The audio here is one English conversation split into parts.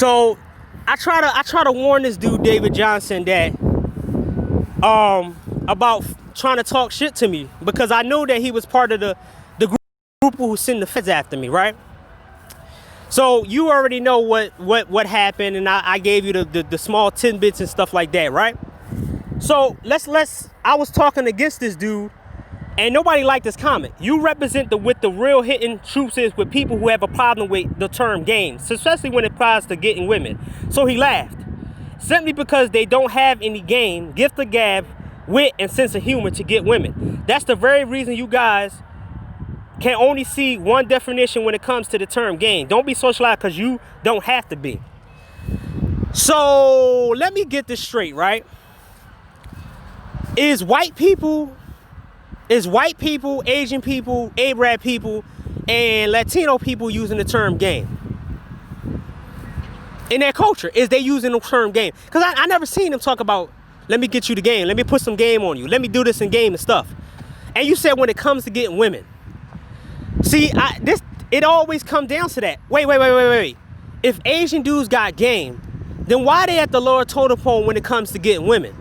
So I try to warn this dude David Johnson that about trying to talk shit to me, because I know that he was part of the group who sent the feds after me, right? So you already know what happened, and I gave you the small tidbits and stuff like that, right? So I was talking against this dude, and nobody liked this comment. You represent what the real hitting truth is with people who have a problem with the term games, especially when it applies to getting women. So he laughed. Simply because they don't have any game, gift of gab, wit, and sense of humor to get women. That's the very reason you guys can only see one definition when it comes to the term game. Don't be socialized because you don't have to be. So let me get this straight, right? Is white people, Asian people, Arab people, and Latino people using the term game? In their culture, is they using the term game? Because I never seen them talk about, let me get you the game, let me put some game on you, let me do this in game and stuff. And you said when it comes to getting women. See, it always comes down to that. Wait. If Asian dudes got game, then why they at the lower totem pole when it comes to getting women?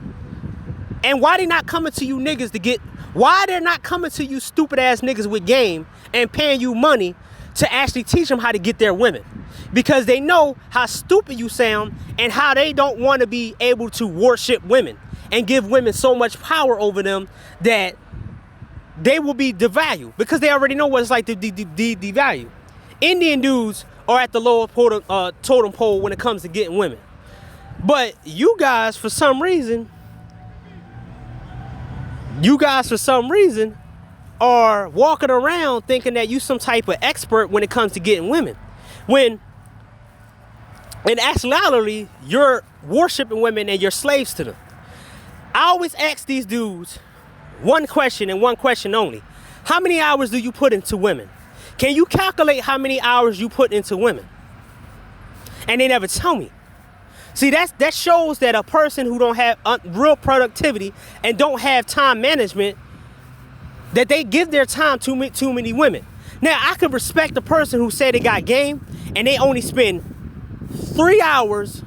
And why they not coming to you niggas why they're not coming to you stupid ass niggas with game and paying you money to actually teach them how to get their women? Because they know how stupid you sound and how they don't want to be able to worship women and give women so much power over them that they will be devalued, because they already know what it's like to devalue. Indian dudes are at the lower totem pole when it comes to getting women. But you guys, for some reason, are walking around thinking that you some type of expert when it comes to getting women. When in actuality, you're worshiping women and you're slaves to them. I always ask these dudes one question and one question only. How many hours do you put into women? Can you calculate how many hours you put into women? And they never tell me. See, that shows that a person who don't have real productivity and don't have time management, that they give their time to too many women. Now, I could respect the person who said they got game and they only spend 3 hours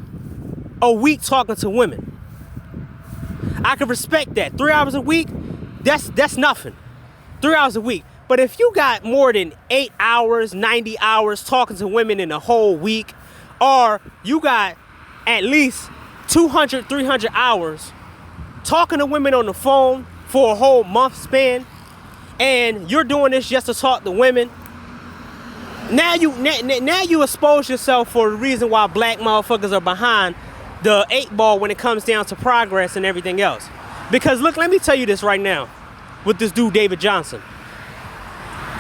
a week talking to women. I could respect that. 3 hours a week, that's nothing. 3 hours a week. But if you got more than 8 hours, 90 hours talking to women in a whole week, or you got at least 200, 300 hours talking to women on the phone for a whole month span, and you're doing this just to talk to women, now you expose yourself for the reason why black motherfuckers are behind the 8 ball when it comes down to progress and everything else. Because look, let me tell you this right now with this dude David Johnson.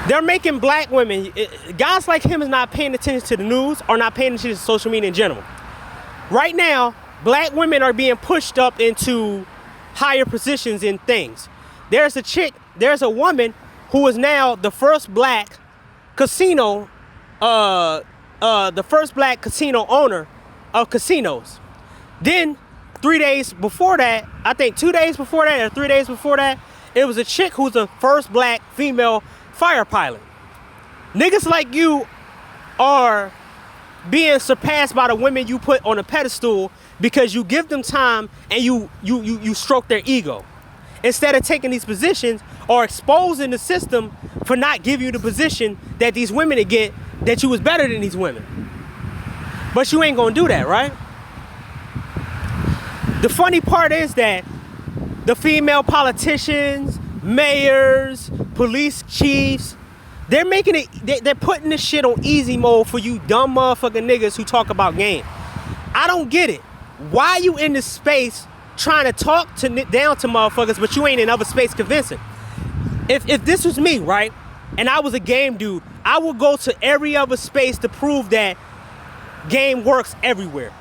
They're making black women, guys like him is not paying attention to the news or not paying attention to social media in general. Right now, black women are being pushed up into higher positions in things. There's a woman who is now the first black casino, owner of casinos. Then 3 days before that, I think 2 days before that or 3 days before that, it was a chick who's the first black female fighter pilot. Niggas like you are being surpassed by the women you put on a pedestal because you give them time and you stroke their ego. Instead of taking these positions or exposing the system for not giving you the position that these women to get, that you was better than these women. But you ain't gonna do that, right? The funny part is that the female politicians, mayors, police chiefs, they're making it, they're putting this shit on easy mode for you dumb motherfucking niggas who talk about game. I don't get it. Why you in this space trying to talk down to motherfuckers, but you ain't in other space convincing? If this was me, right, and I was a game dude, I would go to every other space to prove that game works everywhere.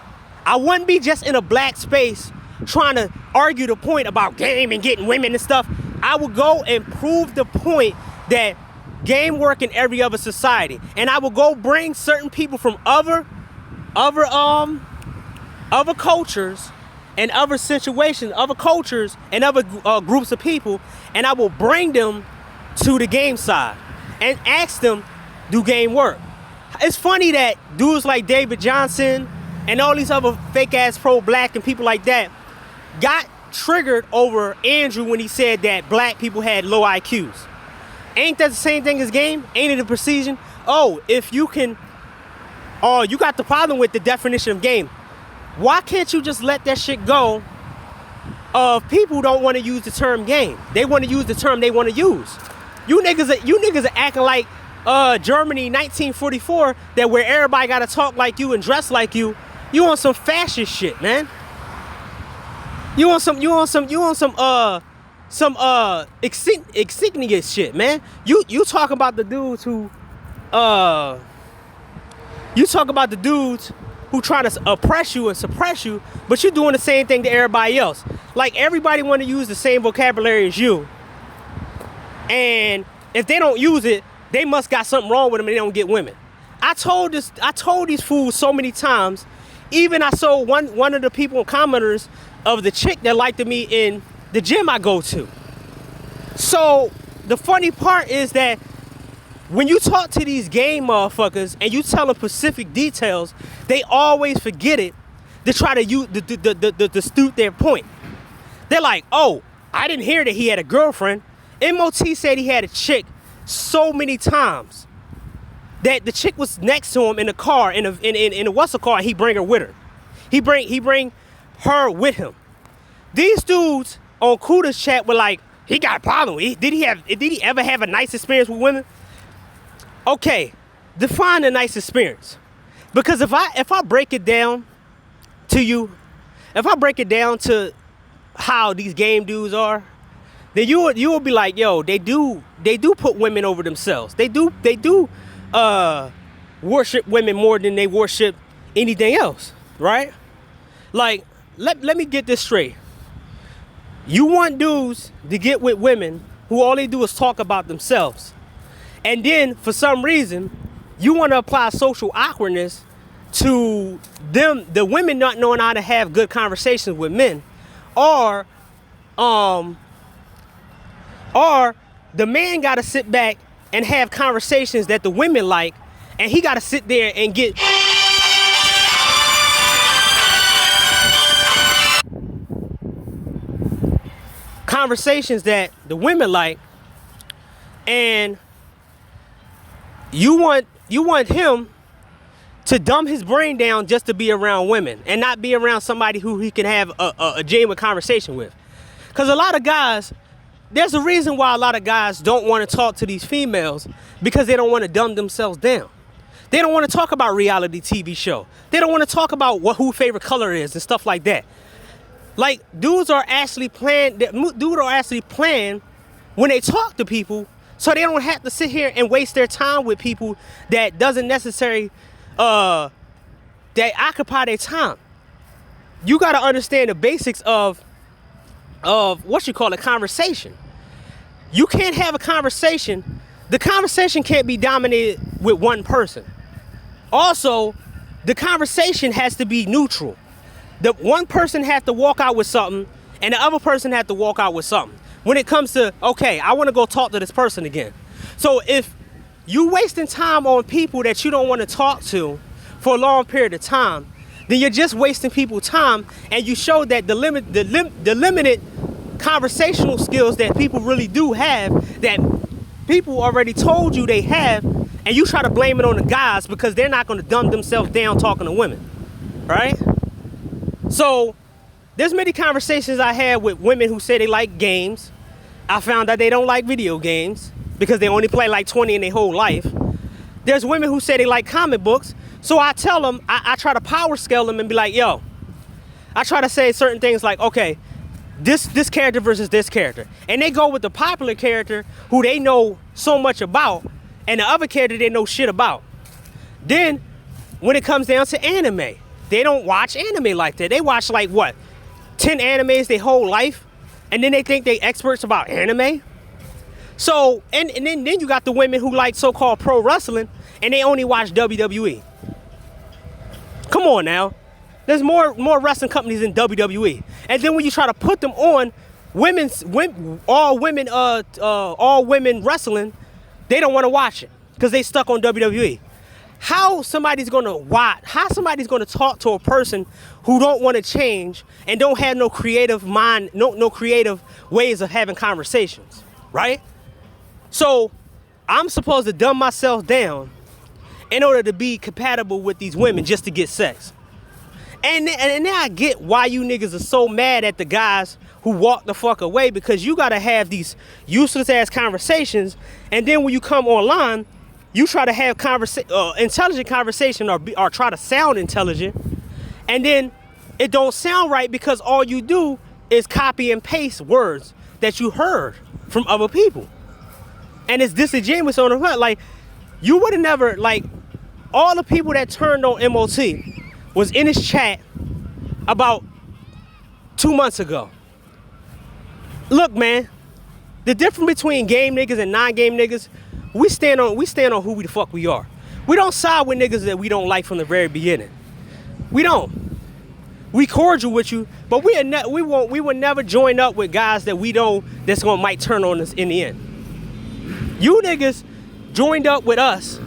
I wouldn't be just in a black space trying to argue the point about game and getting women and stuff. I would go and prove the point that game work in every other society. And I will go bring certain people from other cultures and other situations, other cultures and other groups of people, and I will bring them to the game side and ask them, do game work? It's funny that dudes like David Johnson and all these other fake ass pro-black and people like that got triggered over Andrew when he said that black people had low IQs. Ain't that the same thing as game? Ain't it a precision? Oh, if you can, oh, you got the problem with the definition of game. Why can't you just let that shit go? People don't want to use the term game. They want to use the term they want to use. You niggas are acting like Germany 1944, that where everybody gotta talk like you and dress like you. You on some fascist shit, man. You on some insignious shit, man. You talk about the dudes who try to oppress you and suppress you, but you're doing the same thing to everybody else. Like, everybody want to use the same vocabulary as you, and if they don't use it, they must got something wrong with them and they don't get women. I told these fools so many times. Even I saw one of the people commenters of the chick that liked me in the gym I go to. So the funny part is that when you talk to these game motherfuckers and you tell them specific details, they always forget it to try to use to suit their point. They're like, oh, I didn't hear that he had a girlfriend. MOT said he had a chick so many times that the chick was next to him in the car, in a what's the car, and he bring her with her. He bring her with him. These dudes on Kuda's chat were like, he got a problem. Did he ever have a nice experience with women? Okay, define a nice experience. Because if I break it down to you, if I break it down to how these game dudes are, then you will be like, yo, they do put women over themselves. They do worship women more than they worship anything else, right? Like, let me get this straight. You want dudes to get with women who all they do is talk about themselves. And then, for some reason, you want to apply social awkwardness to them, the women not knowing how to have good conversations with men. Or the man got to sit back and have conversations that the women like, and he got to sit there and get... conversations that the women like, and you want him to dumb his brain down just to be around women and not be around somebody who he can have a genuine conversation with. Because a lot of guys, there's a reason why a lot of guys don't want to talk to these females, because they don't want to dumb themselves down. They don't want to talk about reality TV show. They don't want to talk about who favorite color is and stuff like that. Like, dudes are actually playing when they talk to people, so they don't have to sit here and waste their time with people that doesn't necessarily that occupy their time. You got to understand the basics of what you call a conversation. You can't have a conversation. The conversation can't be dominated with one person. Also, the conversation has to be neutral. The one person has to walk out with something, and the other person has to walk out with something. When it comes to, okay, I want to go talk to this person again. So if you wasting time on people that you don't want to talk to for a long period of time, then you're just wasting people's time, and you show that the limited conversational skills that people really do have, that people already told you they have, and you try to blame it on the guys because they're not going to dumb themselves down talking to women, right? So there's many conversations I had with women who say they like games. I found out they don't like video games because they only play like 20 in their whole life. There's women who say they like comic books. So I tell them, I try to power scale them and be like, yo, I try to say certain things like, okay, this character versus this character. And they go with the popular character who they know so much about, and the other character they know shit about. Then when it comes down to anime, they don't watch anime like that. They watch like what, 10 animes their whole life, and then they think they experts about anime. So, and then you got the women who like so-called pro wrestling, and they only watch WWE. Come on now. There's more wrestling companies than WWE. And then when you try to put them on all women wrestling, they don't want to watch it because they stuck on WWE. how somebody's gonna talk to a person who don't want to change and don't have no creative mind, no creative ways of having conversations, right? So I'm supposed to dumb myself down in order to be compatible with these women just to get sex. And now I get why you niggas are so mad at the guys who walk the fuck away, because you gotta have these useless ass conversations, and then when you come online, you try to have intelligent conversation or try to sound intelligent, and then it don't sound right because all you do is copy and paste words that you heard from other people. And it's disingenuous on the front. Like, you would have never, like, all the people that turned on MOT was in his chat about 2 months ago. Look, man, the difference between game niggas and non-game niggas, we stand on who the fuck we are. We don't side with niggas that we don't like from the very beginning. We don't. We cordial with you, but we would never join up with guys that we know might turn on us in the end. You niggas joined up with us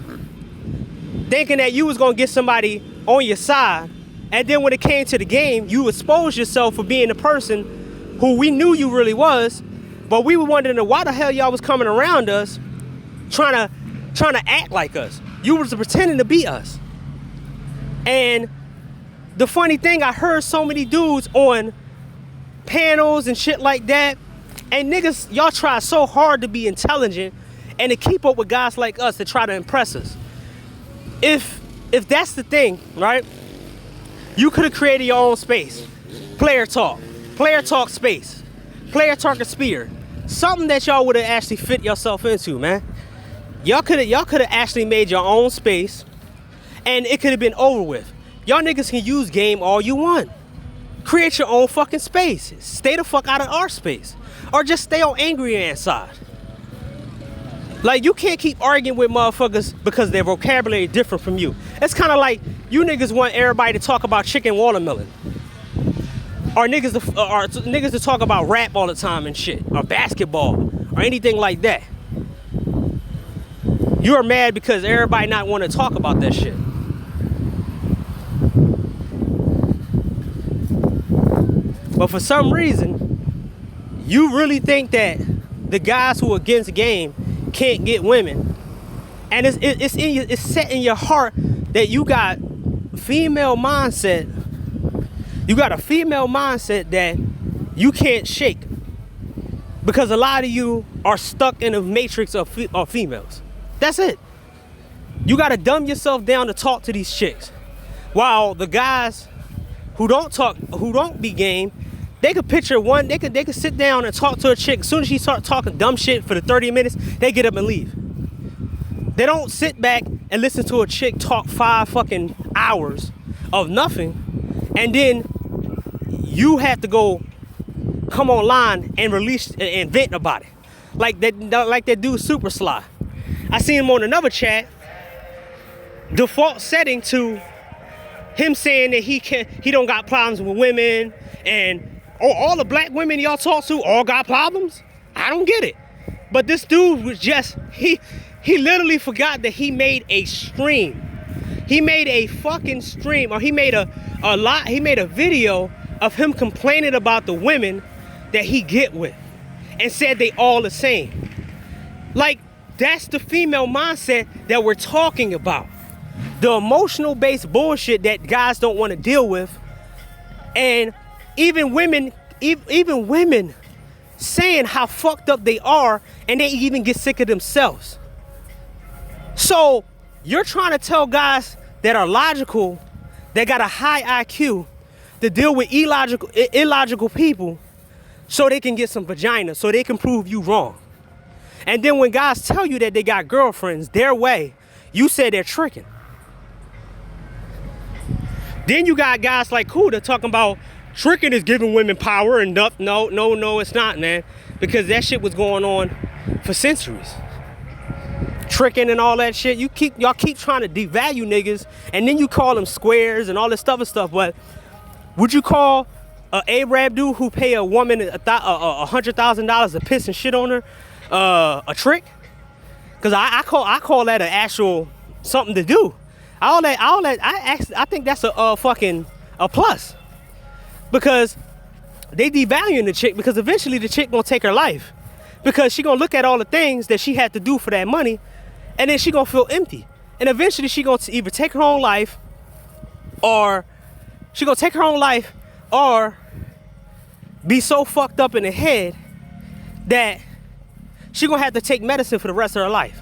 thinking that you was gonna get somebody on your side, and then when it came to the game, you exposed yourself for being the person who we knew you really was, but we were wondering why the hell y'all was coming around us trying to act like us. You was pretending to be us. And the funny thing, I heard so many dudes on panels and shit like that, and niggas, y'all try so hard to be intelligent and to keep up with guys like us to try to impress us. If that's the thing, right? You could have created your own space. Player talk space. Player talk and spear. Something that y'all would have actually fit yourself into, man. Y'all could have actually made your own space, and it could have been over with. Y'all niggas can use game all you want. Create your own fucking space. Stay the fuck out of our space. Or just stay on angry ass side. Like, you can't keep arguing with motherfuckers because their vocabulary is different from you. It's kind of like you niggas want everybody to talk about chicken watermelon. Or niggas to talk about rap all the time and shit. Or basketball. Or anything like that. You're mad because everybody not want to talk about that shit. But for some reason, you really think that the guys who are against the game can't get women. And it's set in your heart that you got female mindset. You got a female mindset that you can't shake. Because a lot of you are stuck in a matrix of females. That's it. You gotta dumb yourself down to talk to these chicks. While the guys who don't be game, they could picture one, they could sit down and talk to a chick. As soon as she starts talking dumb shit for the 30 minutes, they get up and leave. They don't sit back and listen to a chick talk 5 fucking hours of nothing, and then you have to go come online and release and vent about it. Like that dude Super Sly. I seen him on another chat, default setting to him saying that he don't got problems with women, and all the black women y'all talk to all got problems. I don't get it. But this dude was just, he literally forgot that he made a stream. He made a fucking stream, or he made a video of him complaining about the women that he get with and said they all the same. Like, that's the female mindset that we're talking about. The emotional based bullshit that guys don't want to deal with. And even women saying how fucked up they are, and they even get sick of themselves. So you're trying to tell guys that are logical, that got a high IQ, to deal with illogical people so they can get some vagina, so they can prove you wrong. And then when guys tell you that they got girlfriends their way, you say they're tricking. Then you got guys like Kuda talking about tricking is giving women power, and no, it's not, man. Because that shit was going on for centuries. Tricking and all that shit. Y'all keep trying to devalue niggas, and then you call them squares and all this other stuff. But would you call a Arab dude who pay a woman $100,000 to piss and shit on her a trick? Because I call that an actual something to do. I think that's a fucking a plus, because they devaluing the chick, because eventually the chick gonna take her life, because she gonna look at all the things that she had to do for that money, and then she gonna feel empty, and eventually she gonna either take her own life, or be so fucked up in the head that she gonna have to take medicine for the rest of her life,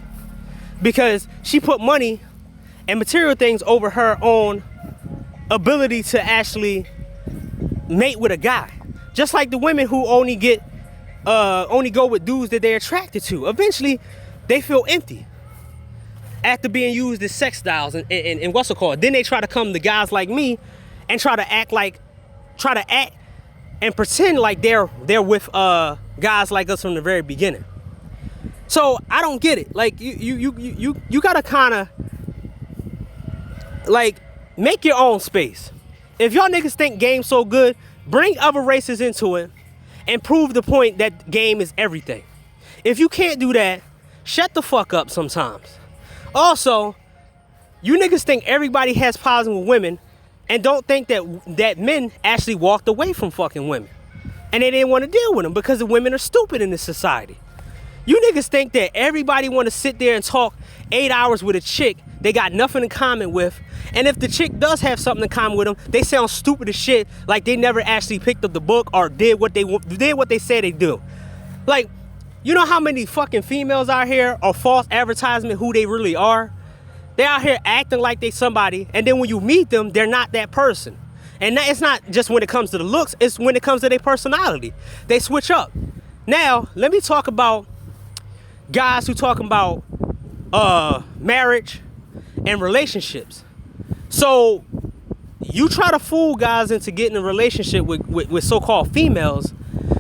because she put money and material things over her own ability to actually mate with a guy. Just like the women who only go with dudes that they're attracted to. Eventually, they feel empty after being used as sex dolls and what's it called. Then they try to come to guys like me and try to act and pretend like they're with guys like us from the very beginning. So I don't get it. Like you gotta kind of like make your own space. If y'all niggas think game's so good, bring other races into it and prove the point that game is everything. If you can't do that, shut the fuck up sometimes. Also, you niggas think everybody has problems with women and don't think that men actually walked away from fucking women and they didn't want to deal with them because the women are stupid in this society. You niggas think that everybody want to sit there and talk 8 hours with a chick they got nothing in common with, and if the chick does have something in common with them, they sound stupid as shit, like they never actually picked up the book or did what they said they do. Like, you know how many fucking females out here are false advertisement who they really are? They out here acting like they somebody, and then when you meet them, they're not that person. And it's not just when it comes to the looks, it's when it comes to their personality. They switch up. Now, let me talk about guys who talking about marriage and relationships. So you try to fool guys into getting a relationship with so-called females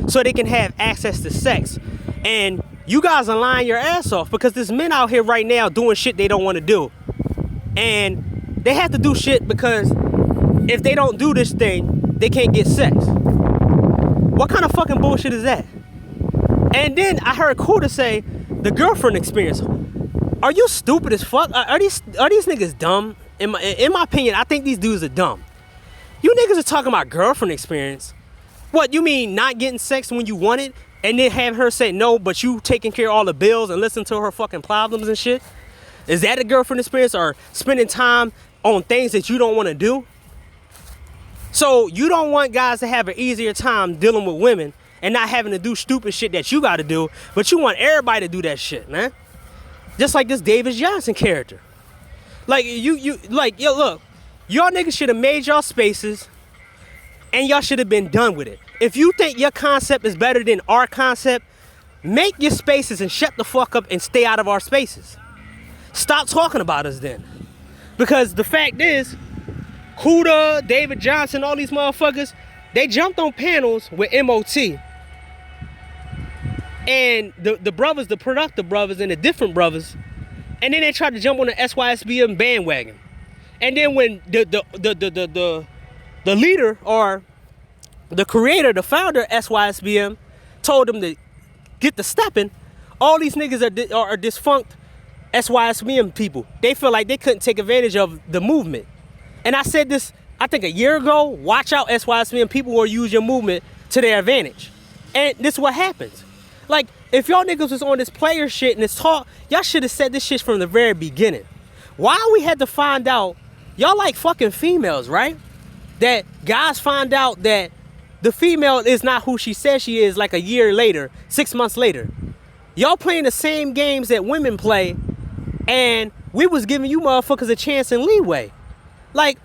so they can have access to sex, and you guys are lying your ass off, because there's men out here right now doing shit they don't want to do, and they have to do shit because if they don't do this thing, they can't get sex. What kind of fucking bullshit is that? And then I heard Kuda say the girlfriend experience. Are you stupid as fuck? Are these niggas dumb? In my opinion, I think these dudes are dumb. You niggas are talking about girlfriend experience. What, you mean not getting sex when you want it and then have her say no, but you taking care of all the bills and listen to her fucking problems and shit? Is that a girlfriend experience, or spending time on things that you don't want to do? So you don't want guys to have an easier time dealing with women and not having to do stupid shit that you got to do, but you want everybody to do that shit, man. Just like this David Johnson character. Like, yo, look, y'all niggas should have made y'all spaces and y'all should have been done with it. If you think your concept is better than our concept, make your spaces and shut the fuck up and stay out of our spaces. Stop talking about us then. Because the fact is, Kuda, David Johnson, all these motherfuckers, they jumped on panels with MOT. And the brothers, the productive brothers and the different brothers, and then they tried to jump on the SYSBM bandwagon. And then when the leader, or the creator, the founder of SYSBM told them to get the stepping, all these niggas are defunct SYSBM people. They feel like they couldn't take advantage of the movement. And I said this, I think a year ago, watch out SYSBM people will use your movement to their advantage. And this is what happens. Like, if y'all niggas was on this player shit and this talk, y'all should have said this shit from the very beginning. Why we had to find out, y'all like fucking females, right? That guys find out that the female is not who she says she is like a year later, 6 months later. Y'all playing the same games that women play, and we was giving you motherfuckers a chance and leeway. Like,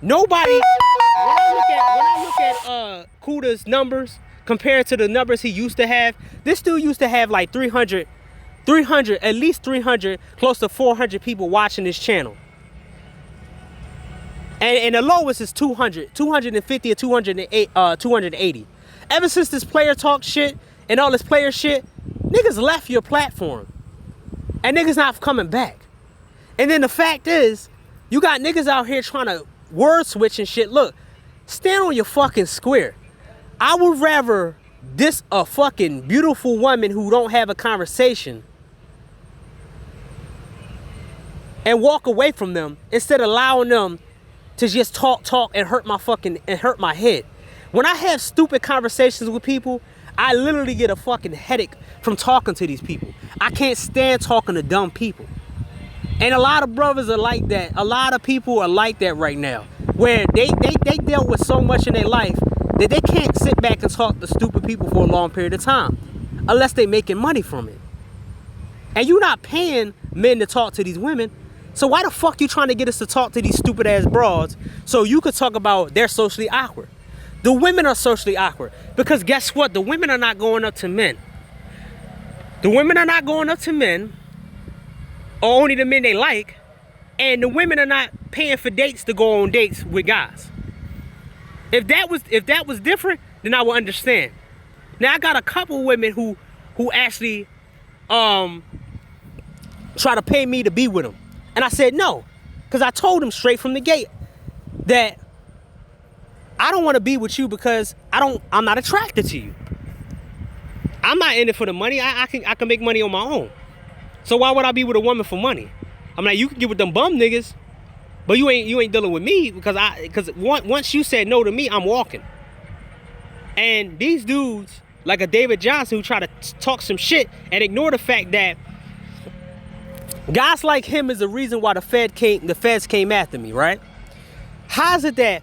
nobody, when I look at Kuda's numbers compared to the numbers he used to have, this dude used to have like 300, at least 300, close to 400 people watching this channel. And the lowest is 200, 250 or 280. Ever since this player talk shit and all this player shit, niggas left your platform. And niggas not coming back. And then the fact is, you got niggas out here trying to word switch and shit. Look, stand on your fucking square. I would rather diss a fucking beautiful woman who don't have a conversation and walk away from them instead of allowing them to just talk and hurt my head. When I have stupid conversations with people, I literally get a fucking headache from talking to these people. I can't stand talking to dumb people. And a lot of brothers are like that. A lot of people are like that right now, where they dealt with so much in their life that they can't sit back and talk to stupid people for a long period of time unless they making money from it. And you're not paying men to talk to these women. So why the fuck you trying to get us to talk to these stupid ass broads so you could talk about they're socially awkward? The women are socially awkward because guess what? The women are not going up to men. The women are not going up to men, or only the men they like, and the women are not paying for dates to go on dates with guys. If that was different, then I would understand. Now I got a couple women who actually try to pay me to be with them. And I said no, because I told them straight from the gate that I don't want to be with you because I'm not attracted to you. I'm not in it for the money. I can make money on my own. So why would I be with a woman for money? I'm like, you can get with them bum niggas, but you ain't dealing with me because once you said no to me, I'm walking. And these dudes, like a David Johnson, who try to talk some shit and ignore the fact that guys like him is the reason why the feds came after me, right? How is it that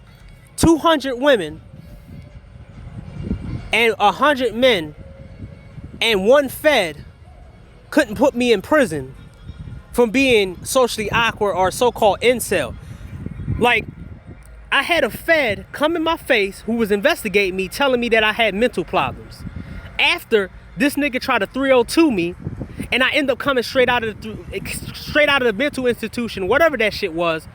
200 women and 100 men and one Fed couldn't put me in prison from being socially awkward or so-called incel? Like, I had a Fed come in my face who was investigating me, telling me that I had mental problems. After this nigga tried to 302 me, and I end up coming straight out of the mental institution, whatever that shit was,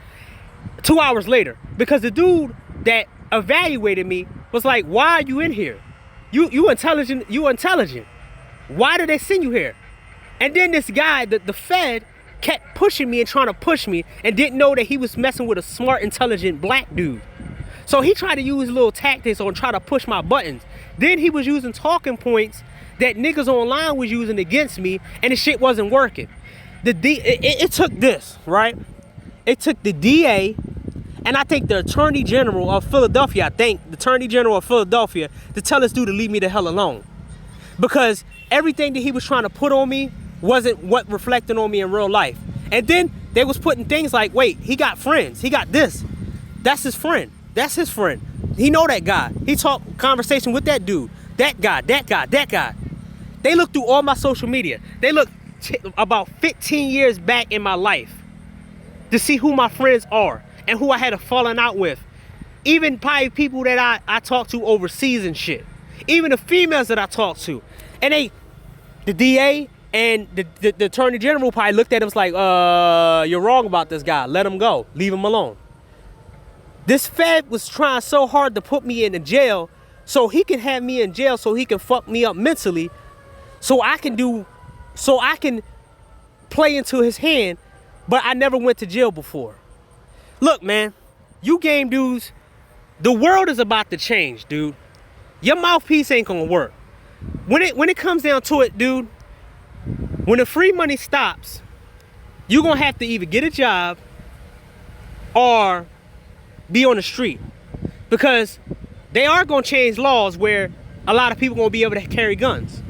2 hours later. Because the dude that evaluated me was like, why are you in here? You intelligent. Why did they send you here? And then this guy, the Fed, kept pushing me and trying to push me and didn't know that he was messing with a smart, intelligent black dude. So he tried to use little tactics on try to push my buttons. Then he was using talking points that niggas online was using against me, and the shit wasn't working. It took this, right? It took the DA, and I think the Attorney General of Philadelphia, to tell this dude to leave me the hell alone. Because everything that he was trying to put on me wasn't what reflected on me in real life. And then they was putting things like, wait, he got friends. He got this. That's his friend. That's his friend. He know that guy. He talked conversation with that dude. That guy. They looked through all my social media. They looked about 15 years back in my life to see who my friends are and who I had a falling out with. Even probably people that I talk to overseas and shit. Even the females that I talk to. And the DA and the Attorney General probably looked at him and was like, you're wrong about this guy. Let him go. Leave him alone. This Fed was trying so hard to put me in the jail so he can have me in jail so he can fuck me up mentally so I can play into his hand, but I never went to jail before. Look, man, you game dudes, the world is about to change, dude. Your mouthpiece ain't gonna work. When it comes down to it, dude, when the free money stops, you're gonna have to either get a job or be on the street, because they are gonna change laws where a lot of people gonna be able to carry guns.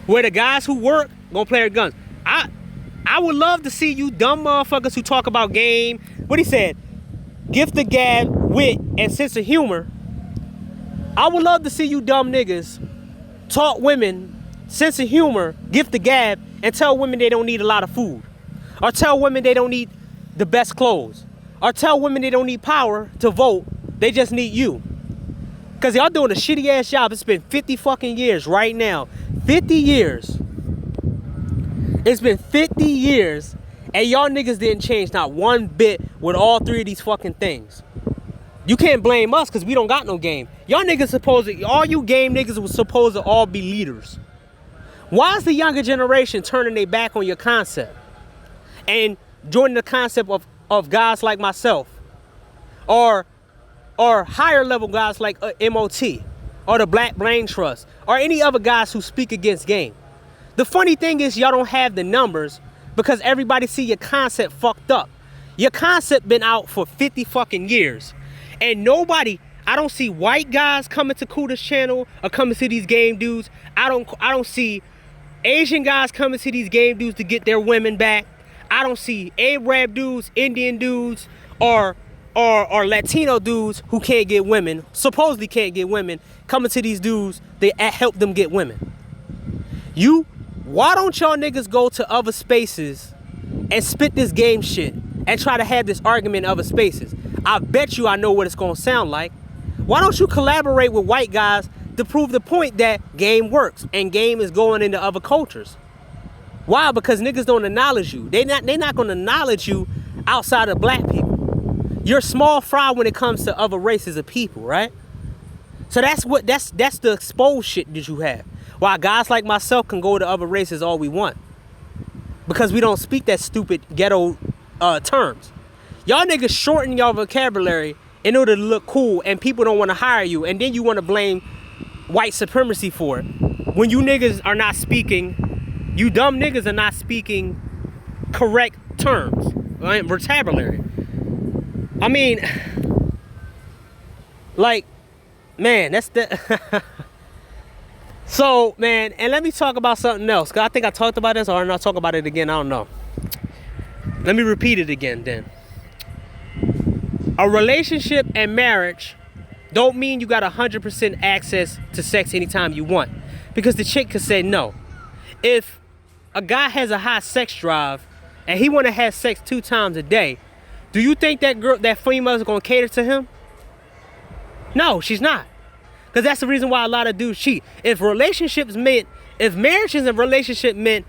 Where the guys who work gonna play their guns. I would love to see you dumb motherfuckers who talk about game. What he said, gift the gab, wit, and sense of humor. I would love to see you dumb niggas talk women sense of humor, gift the gab, and tell women they don't need a lot of food. Or tell women they don't need the best clothes. Or tell women they don't need power to vote. They just need you. Because y'all doing a shitty ass job. It's been 50 fucking years right now. 50 years. It's been 50 years and y'all niggas didn't change not one bit with all three of these fucking things. You can't blame us because we don't got no game. Y'all niggas all you game niggas was supposed to all be leaders. Why is the younger generation turning their back on your concept and joining the concept of guys like myself or higher level guys like MOT or the Black Brain Trust or any other guys who speak against game? The funny thing is y'all don't have the numbers Because everybody see your concept fucked up. Your concept been out for 50 fucking years. And nobody, I don't see white guys coming to Kuda's channel or coming to these game dudes. I don't see Asian guys coming to these game dudes to get their women back. I don't see Arab dudes, Indian dudes, or Latino dudes who can't get women, supposedly can't get women, coming to these dudes to help them get women. Why don't y'all niggas go to other spaces and spit this game shit and try to have this argument in other spaces? I bet you I know what it's gonna sound like. Why don't you collaborate with white guys to prove the point that game works and game is going into other cultures? Why? Because niggas don't acknowledge you. They not gonna acknowledge you outside of black people. You're small fry when it comes to other races of people, right? So that's the exposed shit that you have. While guys like myself can go to other races all we want. Because we don't speak that stupid ghetto terms. Y'all niggas shorten y'all vocabulary in order to look cool, and people don't want to hire you, and then you want to blame white supremacy for it. When you niggas are not speaking, you dumb niggas are not speaking correct terms, right? Vocabulary. I mean, like, man, that's the... So, man, and let me talk about something else. Cause I think I talked about this, or not talk about it again, I don't know. Let me repeat it again then. A relationship and marriage don't mean you got 100% access to sex anytime you want. Because the chick could say no. If a guy has a high sex drive and he want to have sex 2 times a day, do you think that female is going to cater to him? No, she's not. Because that's the reason why a lot of dudes cheat. If marriages and relationship meant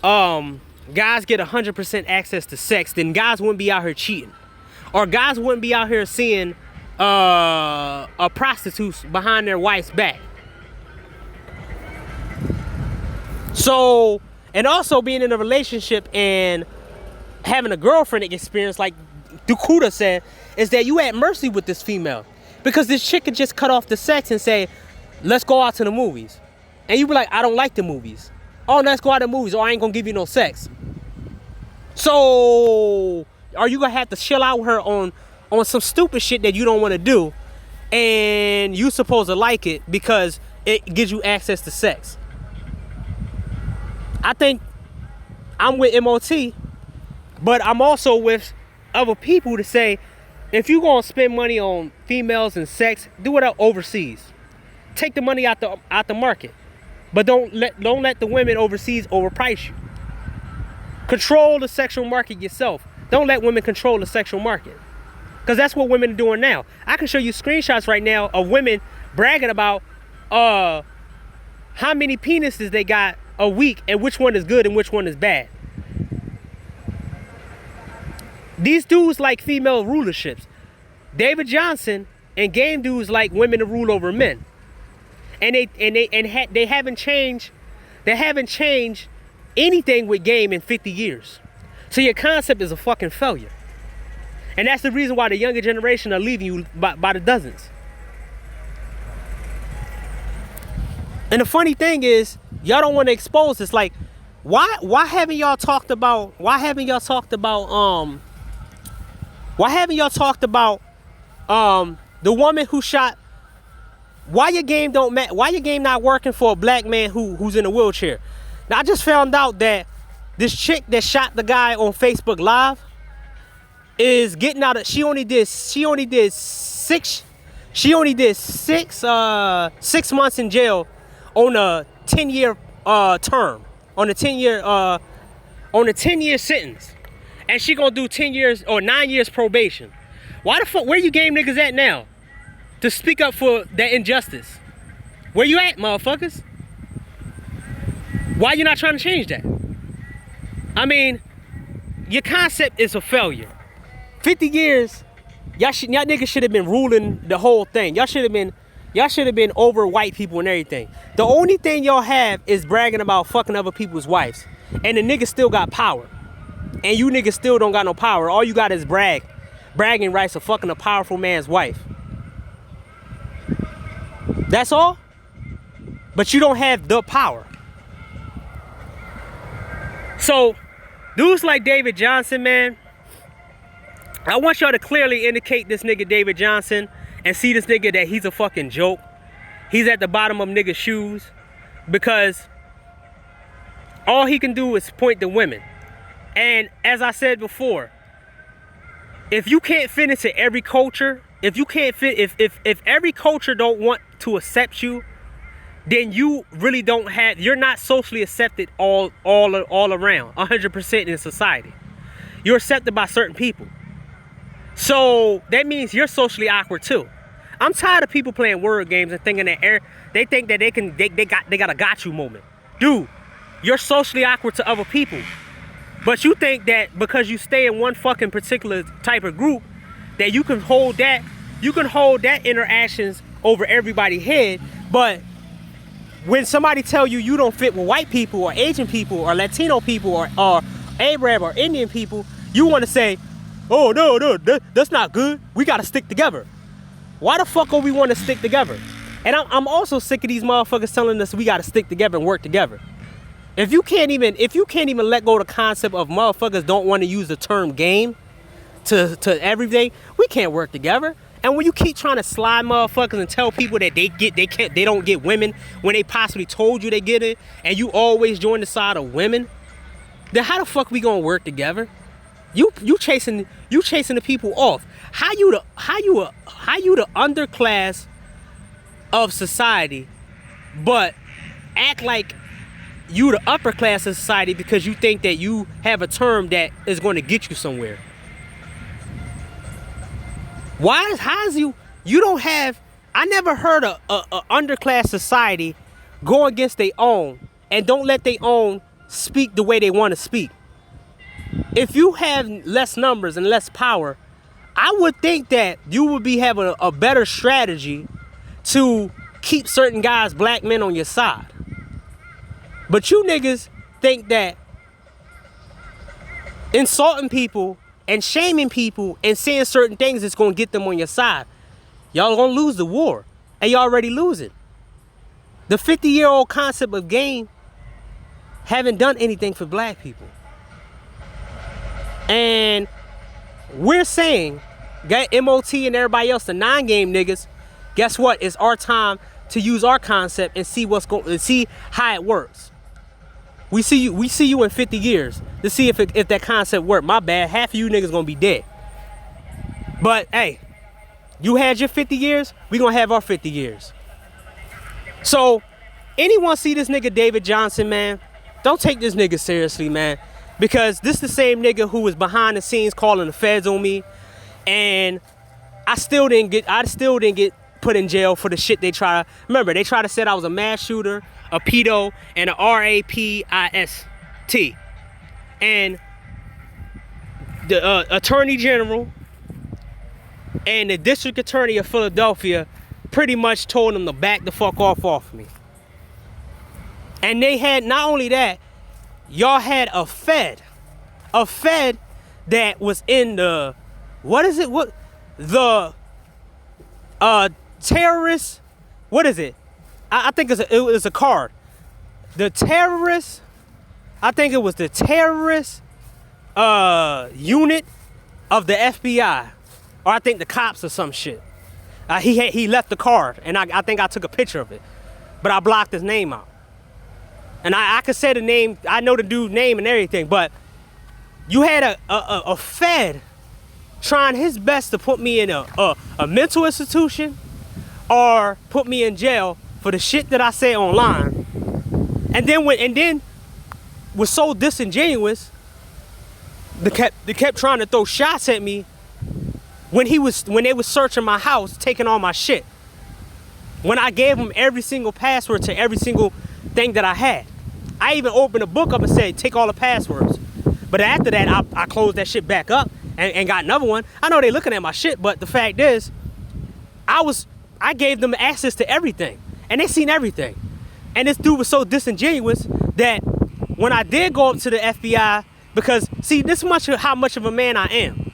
guys get 100% access to sex, then guys wouldn't be out here cheating. Or guys wouldn't be out here seeing prostitutes behind their wife's back. So, and also being in a relationship and having a girlfriend experience, like Dukuda said, is that you at mercy with this female. Because this chick could just cut off the sex and say, let's go out to the movies. And you be like, I don't like the movies. Oh, let's go out to the movies, or I ain't gonna give you no sex. So, are you gonna have to chill out with her on some stupid shit that you don't wanna do, and you supposed to like it because it gives you access to sex? I think I'm with MOT, but I'm also with other people to say, if you gonna spend money on females and sex, do it out overseas. Take the money out the market, but don't let the women overseas overprice you. Control the sexual market yourself. Don't let women control the sexual market, because that's what women are doing now. I can show you screenshots right now of women bragging about how many penises they got a week and which one is good and which one is bad. These dudes like female rulerships. David Johnson and game dudes like women to rule over men. And they haven't changed anything with game in 50 years. So your concept is a fucking failure. And that's the reason why the younger generation are leaving you by the dozens. And the funny thing is, y'all don't want to expose this. Like, why haven't y'all talked about the woman who shot? Why your game not working for a black man who's in a wheelchair? Now I just found out that this chick that shot the guy on Facebook Live is getting out of, she only did 6 months in jail on a 10-year term, on a 10-year sentence. And she gonna do 10 years or 9 years probation. Why the fuck, where you game niggas at now to speak up for that injustice? Where you at, motherfuckers? Why you not trying to change that? I mean, your concept is a failure. 50 years, y'all niggas should have been ruling the whole thing. Y'all should have been over white people and everything. The only thing y'all have is bragging about fucking other people's wives. And the niggas still got power. And you niggas still don't got no power. All you got is bragging rights of fucking a powerful man's wife. That's all? But you don't have the power. So, Dudes like David Johnson, man, I want y'all to clearly indicate this nigga David Johnson and see this nigga that he's a fucking joke. He's at the bottom of niggas' shoes because all he can do is point to women. And as I said before, if you can't fit into every culture, if you can't fit, if every culture don't want to accept you, then you really don't have, you're not socially accepted all around, 100% in society. You're accepted by certain people. So that means you're socially awkward too. I'm tired of people playing word games and thinking that they think that they got a got you moment. Dude, you're socially awkward to other people. But you think that because you stay in one fucking particular type of group, that you can hold that interactions over everybody's head. But when somebody tell you you don't fit with white people or Asian people or Latino people or Arab or Indian people, you want to say, oh no, that's not good. We got to stick together. Why the fuck are we want to stick together? And I'm also sick of these motherfuckers telling us we got to stick together and work together. If you can't even let go of the concept of motherfuckers don't want to use the term game to everything, we can't work together. And when you keep trying to slide motherfuckers and tell people that they don't get women when they possibly told you they get it, and you always join the side of women, then how the fuck we gonna work together? You chasing the people off. How you the underclass of society, but act like you the upper class of society because you think that you have a term that is going to get you somewhere. You don't have, I never heard a underclass society go against their own and don't let their own speak the way they want to speak. If you have less numbers and less power, I would think that you would be having a better strategy to keep certain guys, black men, on your side. But you niggas think that insulting people and shaming people and saying certain things is going to get them on your side. Y'all going to lose the war. And y'all already losing. The 50-year-old concept of game haven't done anything for black people. And we're saying, got MOT and everybody else, the non-game niggas, guess what? It's our time to use our concept and see how it works. We see you in 50 years to see if that concept worked. My bad, half of you niggas gonna be dead. But hey, you had your 50 years, we gonna have our 50 years. So, anyone see this nigga David Johnson, man? Don't take this nigga seriously, man. Because this the same nigga who was behind the scenes calling the feds on me. And I still didn't get put in jail for the shit they try to, remember, they try to say I was a mass shooter, a pedo, and a rapist. And the attorney general and the district attorney of Philadelphia pretty much told them to back the fuck off me. And they had, not only that, y'all had a fed that was in the, terrorist, what is it? I think it was a card. The terrorist, I think it was the terrorist unit of the FBI, or I think the cops or some shit. He left the card, and I think I took a picture of it, but I blocked his name out. And I could say the name, I know the dude's name and everything, but you had a fed trying his best to put me in a mental institution or put me in jail for the shit that I say online. And then was so disingenuous, they kept trying to throw shots at me when they was searching my house, taking all my shit. When I gave them every single password to every single thing that I had. I even opened a book up and said, take all the passwords. But after that, I closed that shit back up and got another one. I know they looking at my shit, but the fact is, I gave them access to everything. And they seen everything. And this dude was so disingenuous that when I did go up to the FBI, because see, this is how much of a man I am.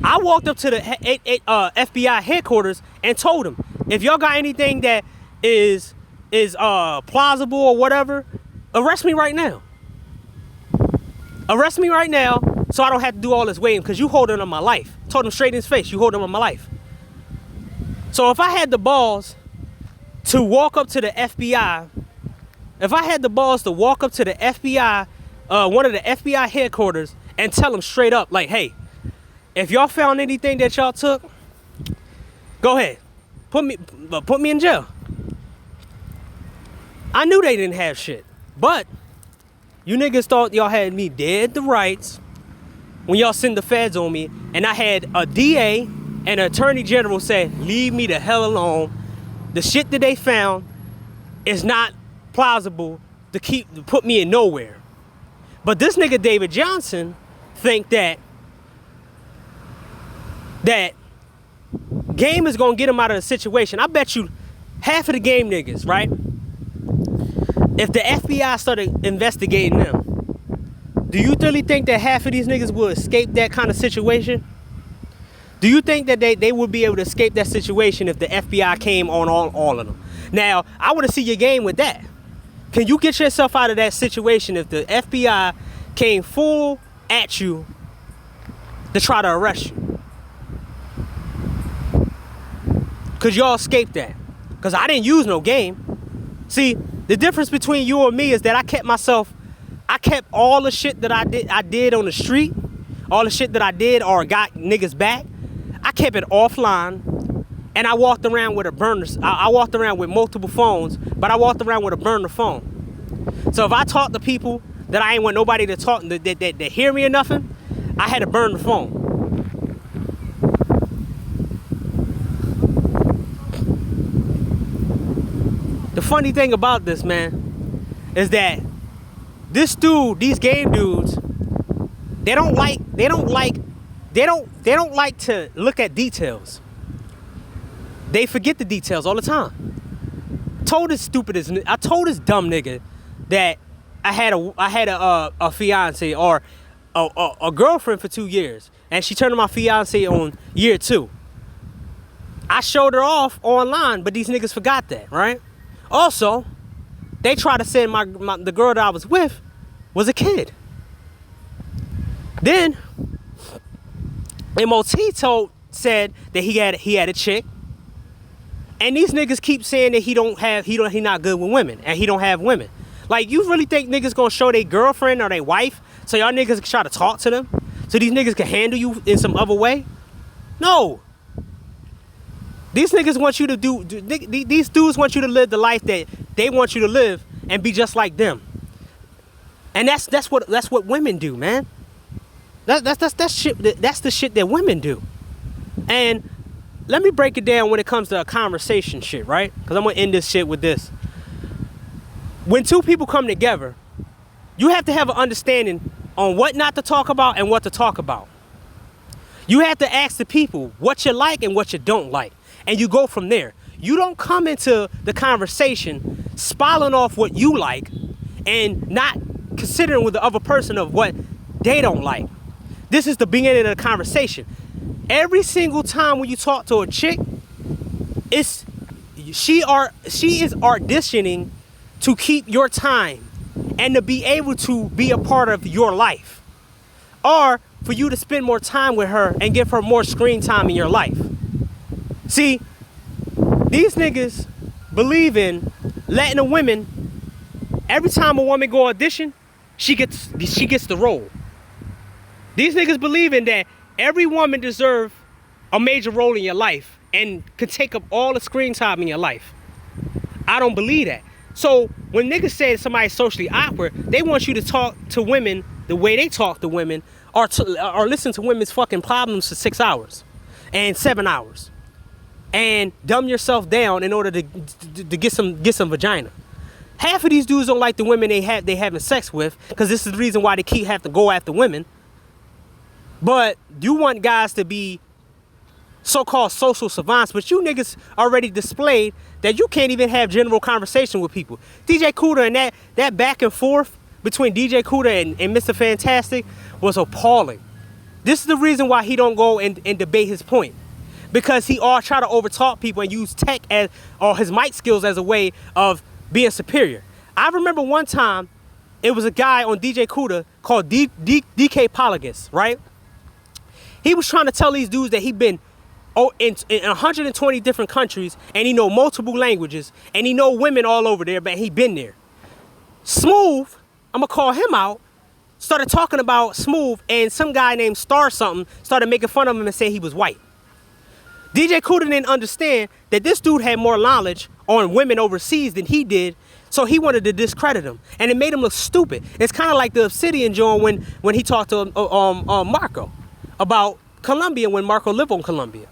I walked up to the FBI headquarters and told them, if y'all got anything that is plausible or whatever, arrest me right now. Arrest me right now so I don't have to do all this waiting because you holding on my life. Told him straight in his face, you holding on my life. So if I had the balls to walk up to the FBI, if I had the balls to walk up to the FBI, one of the FBI headquarters and tell them straight up, like, hey, if y'all found anything that y'all took, go ahead, put me in jail. I knew they didn't have shit, but you niggas thought y'all had me dead to rights when y'all sent the feds on me, and I had a DA and an attorney general say, leave me the hell alone. The shit that they found is not plausible to put me in nowhere. But this nigga David Johnson think that Game is gonna get him out of the situation. I bet you half of the Game niggas, right? If the FBI started investigating them, do you really think that half of these niggas will escape that kind of situation? Do you think that they would be able to escape that situation if the FBI came on all of them? Now, I want to see your game with that. Can you get yourself out of that situation if the FBI came full at you to try to arrest you? Could y'all escape that? Because I didn't use no game. See, the difference between you and me is that I kept all the shit that I did on the street, all the shit that I did or got niggas back, I kept it offline, and I walked around with a burner. I walked around with multiple phones, but I walked around with a burner phone. So if I talked to people that I ain't want nobody to talk, that hear me or nothing, I had to burn the phone. The funny thing about this, man, is that these Game dudes, they don't like to look at details. They forget the details all the time. I told this dumb nigga that I had a fiance or a girlfriend for 2 years, and she turned to my fiance on year 2. I showed her off online, but these niggas forgot that, right? Also, they tried to say the girl that I was with was a kid. Then MOT said that he had a chick, and these niggas keep saying that he not good with women and he don't have women. Like, you really think niggas gonna show their girlfriend or their wife so y'all niggas can try to talk to them so these niggas can handle you in some other way? No. These niggas want you to these dudes want you to live the life that they want you to live and be just like them. And that's what women do, man. That's the shit that women do. And let me break it down when it comes to a conversation shit, right? Because I'm gonna end this shit with this. When two people come together, you have to have an understanding on what not to talk about and what to talk about. You have to ask the people what you like and what you don't like. And you go from there. You don't come into the conversation spouting off what you like and not considering with the other person of what they don't like. This is the beginning of the conversation. Every single time when you talk to a chick, she is auditioning to keep your time and to be able to be a part of your life, or for you to spend more time with her and give her more screen time in your life. See, these niggas believe in letting a woman, every time a woman go audition, she gets the role. These niggas believe in that every woman deserves a major role in your life and could take up all the screen time in your life. I don't believe that. So when niggas say somebody's socially awkward, they want you to talk to women the way they talk to women, or listen to women's fucking problems for 6 hours and 7 hours, and dumb yourself down in order to get some vagina. Half of these dudes don't like the women they having sex with, because this is the reason why they have to go after women. But you want guys to be so-called social savants, but you niggas already displayed that you can't even have general conversation with people. DJ Cuda and that back and forth between DJ Cuda and Mr. Fantastic was appalling. This is the reason why he don't go and debate his point, because he all try to overtalk people and use tech or his mic skills as a way of being superior. I remember one time, it was a guy on DJ Cuda called DK Polygus, right? He was trying to tell these dudes that he been in 120 different countries, and he know multiple languages, and he know women all over there, but he been there. Smooth, I'm gonna call him out, started talking about Smooth, and some guy named Star something started making fun of him and saying he was white. DJ Kuda didn't understand that this dude had more knowledge on women overseas than he did, so he wanted to discredit him, and it made him look stupid. It's kind of like the Obsidian joint when he talked to Marco about Colombia, when Marco lived on Colombia.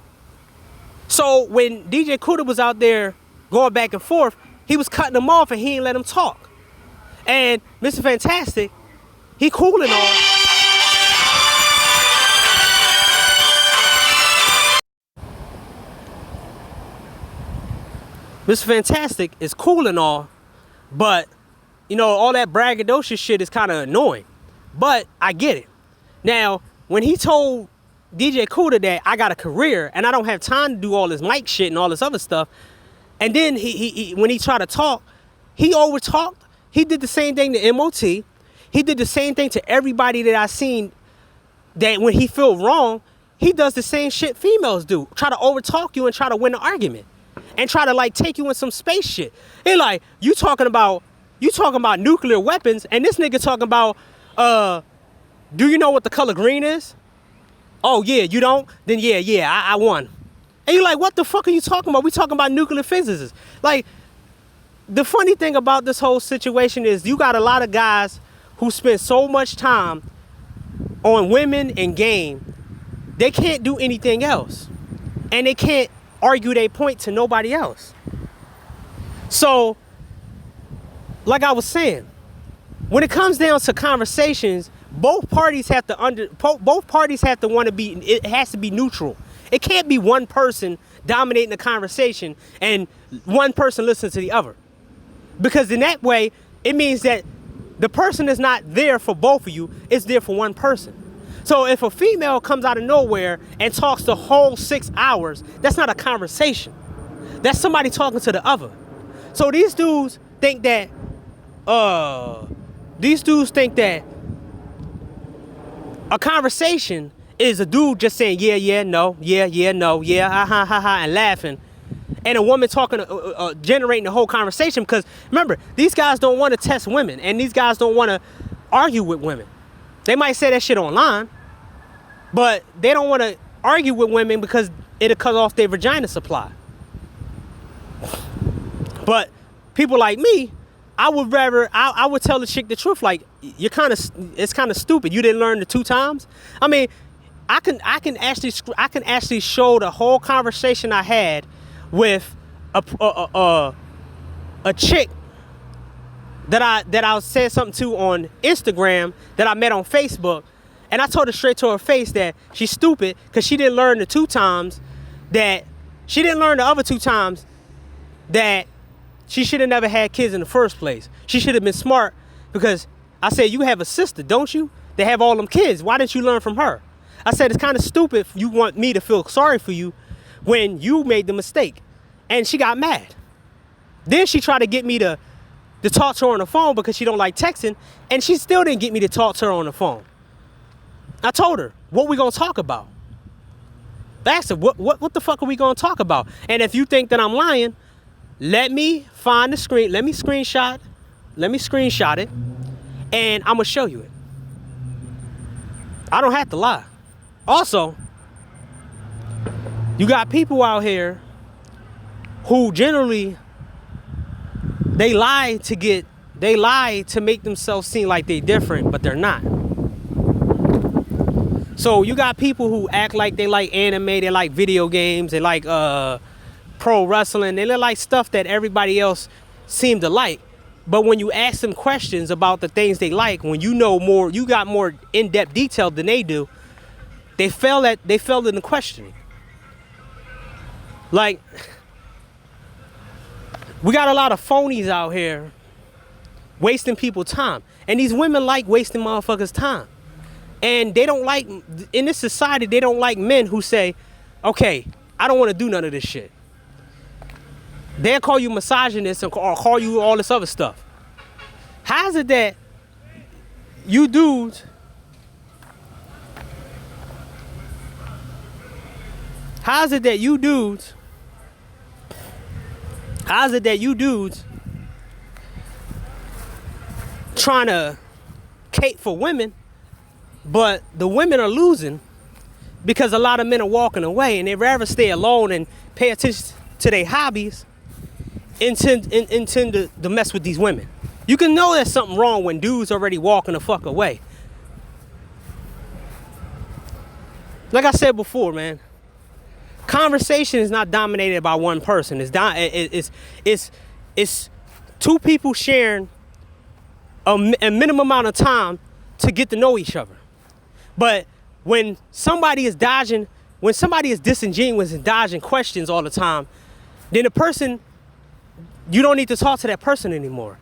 So when DJ Kuda was out there going back and forth, he was cutting him off and he didn't let him talk. And Mr. Fantastic, he cool and all. Mr. Fantastic is cool and all, but you know, all that braggadocious shit is kind of annoying. But I get it. Now, when he told DJ Kuda that I got a career and I don't have time to do all this mic shit and all this other stuff, and then he when he tried to talk, he over talked. He did the same thing to MOT. He did the same thing to everybody that I seen, that when he feel wrong, he does the same shit females do. Try to over talk you and try to win the argument. And try to like take you in some space shit. He like, you talking about nuclear weapons, and this nigga talking about, do you know what the color green is? Oh yeah, you don't? Then yeah, I won. And you're like, what the fuck are you talking about? We talking about nuclear physicists. Like, the funny thing about this whole situation is you got a lot of guys who spend so much time on women and game, they can't do anything else. And they can't argue their point to nobody else. So, like I was saying, when it comes down to conversations, both parties have to want to be, it has to be neutral. It can't be one person dominating the conversation and one person listens to the other. Because in that way, it means that the person is not there for both of you, it's there for one person. So if a female comes out of nowhere and talks the whole 6 hours, that's not a conversation. That's somebody talking to the other. So these dudes think that, a conversation is a dude just saying, yeah, no, ha, ha, ha, and laughing. And a woman talking, generating the whole conversation. Because remember, these guys don't want to test women. And these guys don't want to argue with women. They might say that shit online. But they don't want to argue with women because it'll cut off their vagina supply. But people like me, I would tell the chick the truth. Like, it's kind of stupid. You didn't learn the 2 times. I mean, I can actually show the whole conversation I had with a chick that I said something to on Instagram that I met on Facebook, and I told her straight to her face that she's stupid because she didn't learn the 2 times that she didn't learn the other 2 times that she should have never had kids in the first place. She should have been smart, because I said, you have a sister, don't you? They have all them kids. Why didn't you learn from her? I said, it's kind of stupid if you want me to feel sorry for you when you made the mistake. And she got mad. Then she tried to get me to talk to her on the phone because she don't like texting, and she still didn't get me to talk to her on the phone. I told her, what we gonna talk about? I asked her, what the fuck are we gonna talk about? And if you think that I'm lying, let me find the screen, let me screenshot it, and I'm gonna show you it. I don't have to lie. Also, you got people out here who generally, they lie to make themselves seem like they're different, but they're not. So you got people who act like they like anime, they like video games, they like pro wrestling, they like stuff that everybody else seem to like. But when you ask them questions about the things they like, when you know more, you got more in-depth detail than they do, they fail in the questioning. Like, we got a lot of phonies out here wasting people's time. And these women like wasting motherfuckers' time. And they don't like, in this society, they don't like men who say, okay, I don't want to do none of this shit. They'll call you misogynist or call you all this other stuff. How is it that you dudes How's it that you dudes trying to cape for women, but the women are losing because a lot of men are walking away and they'd rather stay alone and pay attention to their hobbies intend to mess with these women. You can know there's something wrong when dudes already walking the fuck away. Like I said before, man, conversation is not dominated by one person. It's two people sharing a minimum amount of time to get to know each other. But when somebody is disingenuous and dodging questions all the time, then you don't need to talk to that person anymore.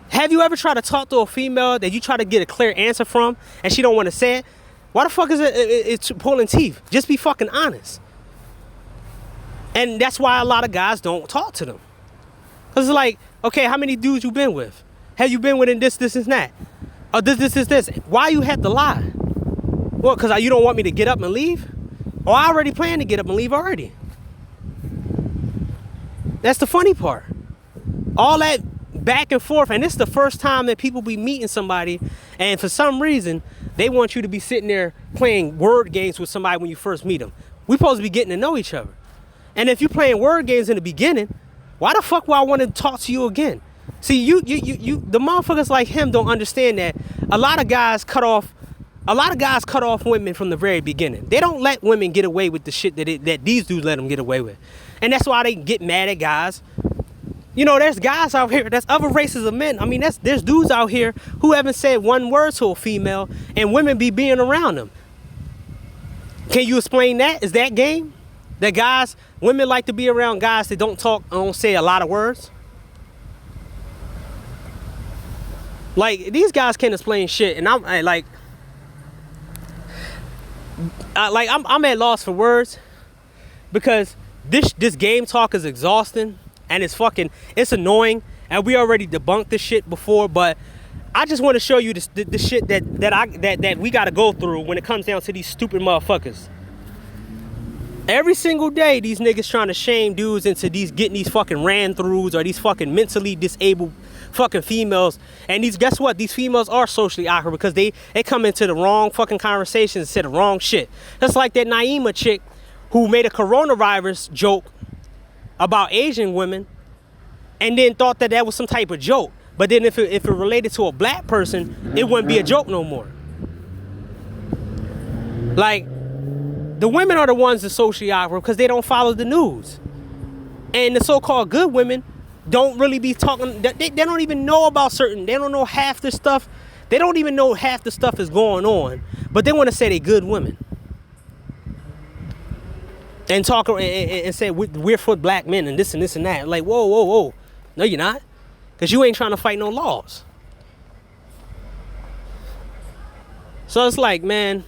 Have you ever tried to talk to a female that you try to get a clear answer from and she don't want to say it? Why the fuck is it's pulling teeth? Just be fucking honest. And that's why a lot of guys don't talk to them. Cause it's like, okay, how many dudes you been with? Have you been with this, and that? Or this? Why you have to lie? Well, cause you don't want me to get up and leave? Or I already plan to get up and leave already. That's the funny part. All that back and forth, and this is the first time that people be meeting somebody, and for some reason, they want you to be sitting there playing word games with somebody when you first meet them. We supposed to be getting to know each other. And if you're playing word games in the beginning, why the fuck would I want to talk to you again? See, the motherfuckers like him don't understand that a lot of guys cut off women from the very beginning. They don't let women get away with the shit that these dudes let them get away with. And that's why they get mad at guys. You know, there's guys out here, there's other races of men. I mean, there's dudes out here who haven't said one word to a female and women be being around them. Can you explain that? Is that game? That women like to be around guys that don't say a lot of words? Like, these guys can't explain shit, and I'm at loss for words because this game talk is exhausting and it's annoying, and we already debunked this shit before, but I just want to show you the shit that we got to go through when it comes down to these stupid motherfuckers. Every single day, these niggas trying to shame dudes into getting these fucking ran-throughs or these fucking mentally disabled fucking females. And guess what? These females are socially awkward because they come into the wrong fucking conversations and say the wrong shit. That's like that Naima chick who made a coronavirus joke about Asian women and then thought that was some type of joke. But then if it related to a black person, it wouldn't be a joke no more. Like, the women are the ones that's socially awkward because they don't follow the news. And the so-called good women don't really be talking, they don't even know about they don't know half the stuff. They don't even know half the stuff is going on, but they want to say they good women. And talk and say we're for black men and this and that. Like, whoa. No, you're not. Because you ain't trying to fight no laws. So it's like, man,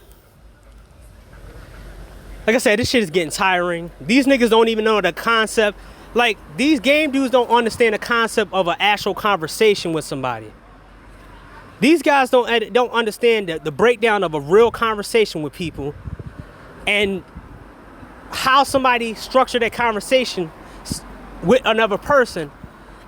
like I said, this shit is getting tiring. These niggas don't even know the concept. Like, these game dudes don't understand the concept of an actual conversation with somebody. These guys don't understand the breakdown of a real conversation with people and how somebody structured that conversation with another person.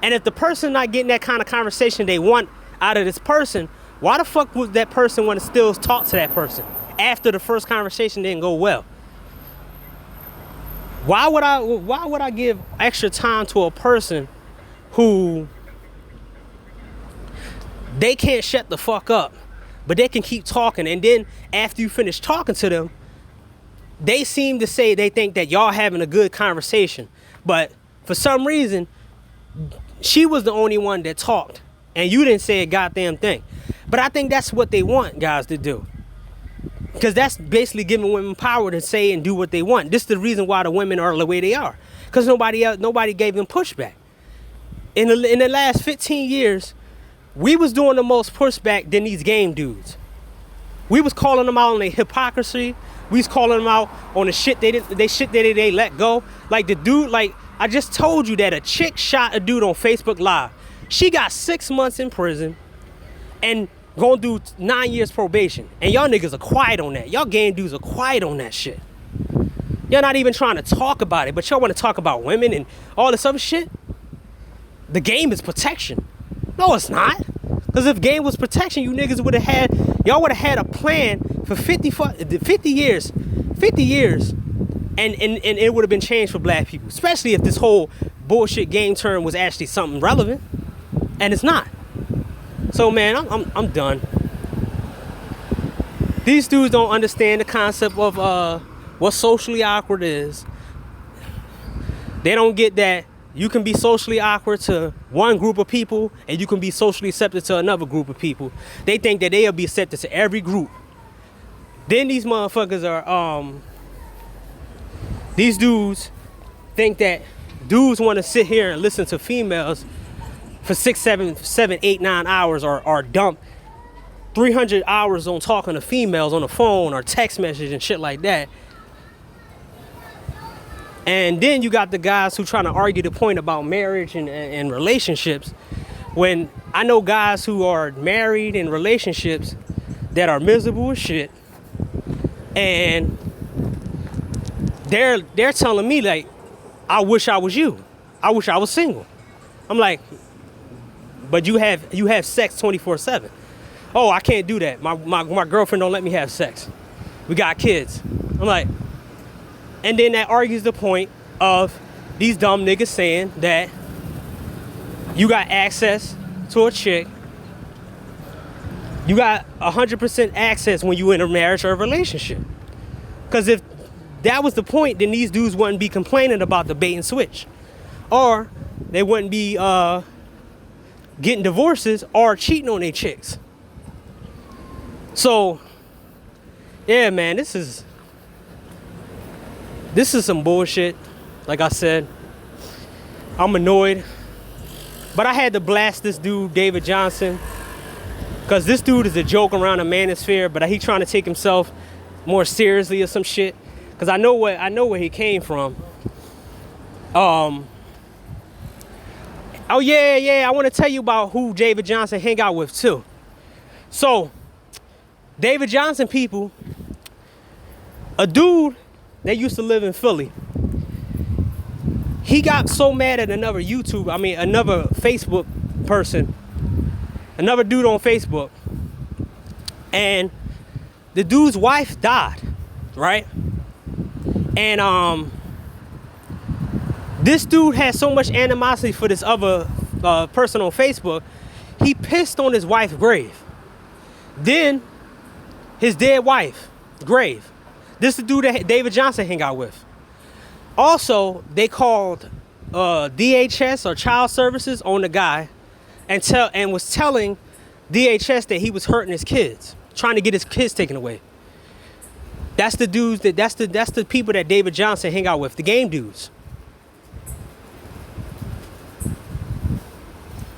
And if the person not getting that kind of conversation they want out of this person, why the fuck would that person want to still talk to that person after the first conversation didn't go well? Why would I give extra time to a person who they can't shut the fuck up, but they can keep talking, and then after you finish talking to them, they seem to say they think that y'all having a good conversation, but for some reason, she was the only one that talked, and you didn't say a goddamn thing. But I think that's what they want guys to do. Because that's basically giving women power to say and do what they want. This is the reason why the women are the way they are. Because nobody gave them pushback. In the last 15 years, we was doing the most pushback than these game dudes. We was calling them out on their hypocrisy. We was calling them out on the shit they let go. Like the dude, like I just told you that a chick shot a dude on Facebook Live. She got 6 months in prison. And gonna do 9 years probation. And y'all niggas are quiet on that. Y'all game dudes are quiet on that shit. Y'all not even trying to talk about it, but y'all want to talk about women and all this other shit. The game is protection. No, it's not. Because if game was protection, you niggas would have had, y'all would have had a plan for 50 years. 50 years. And it would have been changed for black people. Especially if this whole bullshit game term was actually something relevant. And it's not. So man, I'm done. These dudes don't understand the concept of what socially awkward is. They don't get that you can be socially awkward to one group of people and you can be socially accepted to another group of people. They think that they'll be accepted to every group. Then these motherfuckers are, these dudes think that dudes want to sit here and listen to females for 6, 7, 8, 9 hours or dump 300 hours on talking to females on the phone or text message and shit like that. And then you got the guys who trying to argue the point about marriage and relationships, when I know guys who are married in relationships that are miserable as shit, and they're telling me like, I wish I was you. I wish I was single. I'm like, but you have sex 24/7. Oh, I can't do that. My girlfriend don't let me have sex. We got kids. I'm like, and then that argues the point of these dumb niggas saying that you got access to a chick. You got 100% access when you in a marriage or a relationship. Because if that was the point, then these dudes wouldn't be complaining about the bait and switch. Or they wouldn't be getting divorces or cheating on their chicks. So, yeah, man, this is some bullshit. Like I said, I'm annoyed. But I had to blast this dude, David Johnson, because this dude is a joke around the manosphere, but he trying to take himself more seriously or some shit. Because I know where he came from. Oh yeah, I want to tell you about who David Johnson hang out with too. So, David Johnson people, a dude that used to live in Philly, he got so mad at another Facebook person, another dude on Facebook, and the dude's wife died, right? And this dude had so much animosity for this other person on Facebook, he pissed on his wife's grave. Then his dead wife grave. This is the dude that David Johnson hang out with. Also, they called DHS or Child Services on the guy and was telling DHS that he was hurting his kids, trying to get his kids taken away. That's the dudes that's the people that David Johnson hang out with, the game dudes.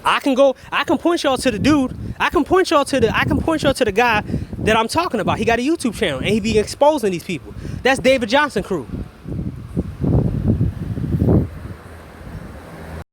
I can point y'all to the dude. I can point y'all to the guy that I'm talking about. He got a YouTube channel and he be exposing these people. That's David Johnson crew.